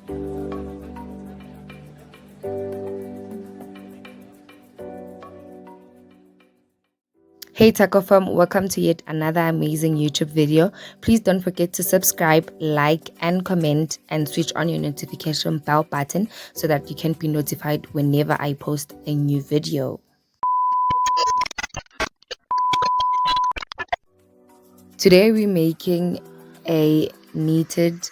Hey Taco Fam, welcome to yet another amazing YouTube video. Please don't forget to subscribe, like and comment, and switch on your notification bell button so that you can be notified whenever I post a new video. Today we're making a knitted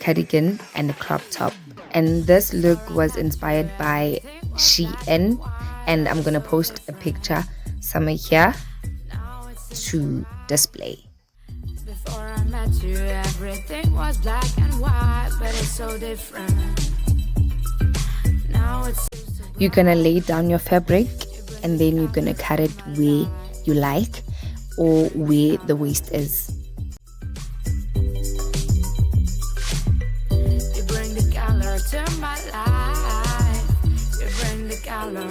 cardigan and a crop top, and this look was inspired by Shein, and I'm gonna post a picture somewhere here to display. Before I met you, everything was black and white, but it's so different. Now it's you're gonna lay down your fabric and then you're gonna cut it where you like or where the waist is. You bring the color to my life. You bring the color.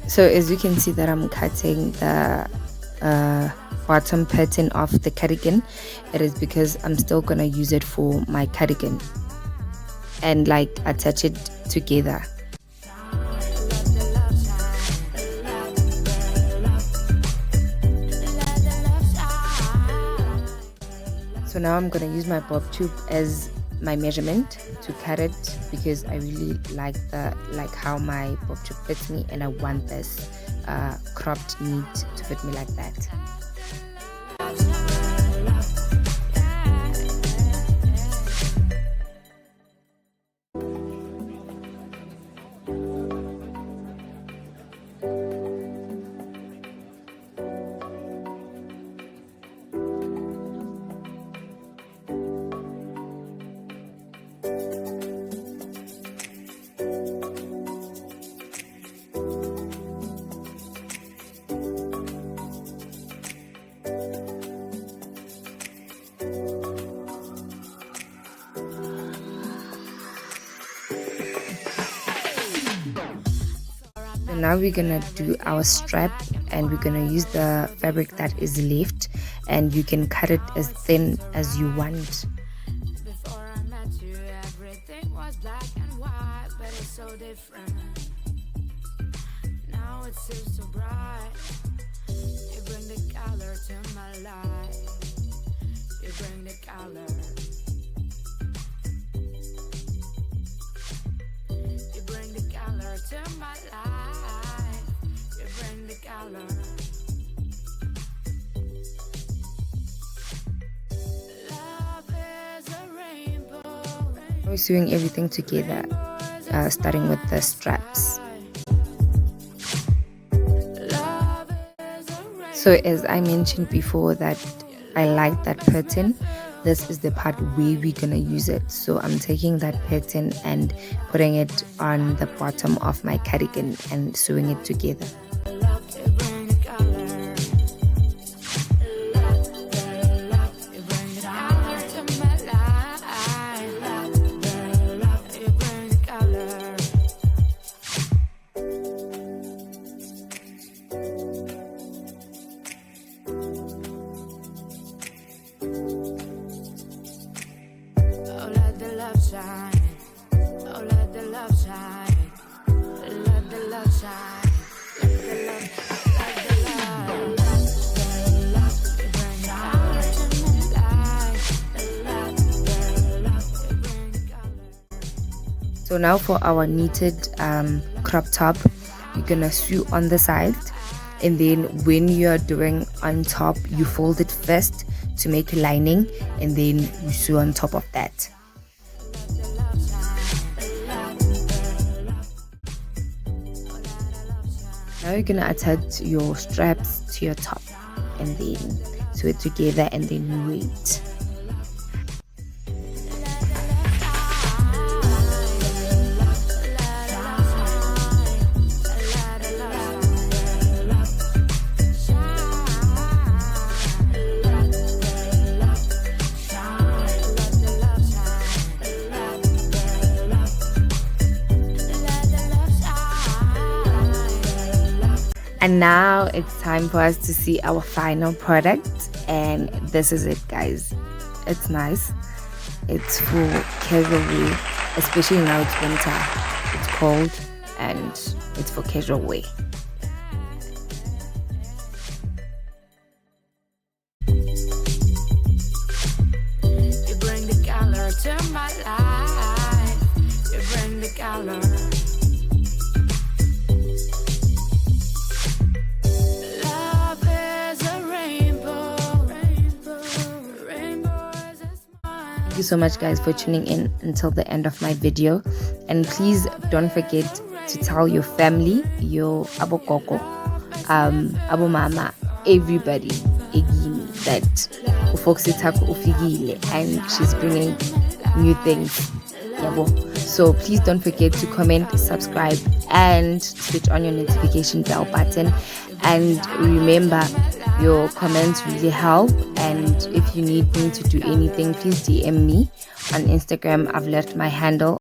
So as you can see that I'm cutting the bottom pattern of the cardigan, it is because I'm still gonna use it for my cardigan and like attach it together. So now I'm gonna use my bob tube as my measurement to cut it because I really like how my bob tube fits me, and I want this cropped knit to fit me like that. Now we're gonna do our strap, and we're gonna use the fabric that is left, and you can cut it as thin as you want. Before I met you, everything was black and white, but it's so different. Now it seems so bright. You bring the color to my life. You bring the color. You bring the color to my life. You bring the color. Love is a rainbow. We're sewing everything together, starting with the straps. So as I mentioned before that I like that pattern, this is the part where we're gonna use it. So I'm taking that pattern and putting it on the bottom of my cardigan and sewing it together. So now for our knitted crop top, you're gonna sew on the side, and then when you're doing on top, you fold it first to make a lining, and then you sew on top of that. Now you're gonna attach your straps to your top, and then sew it together, and then you wait. And now it's time for us to see our final product, and this is it, guys. It's nice. It's for casual wear, especially now it's winter. It's cold and it's for casual wear. You bring the color to my life. You bring the color. Thank you so much, guys, for tuning in until the end of my video, and please don't forget to tell your family, your abokoko, abo mama, everybody that Ufoxitako ufigile and she's bringing new things. So please don't forget to comment, subscribe, and switch on your notification bell button. And remember, your comments really help, and if you need me to do anything, please DM me on Instagram. I've left my handle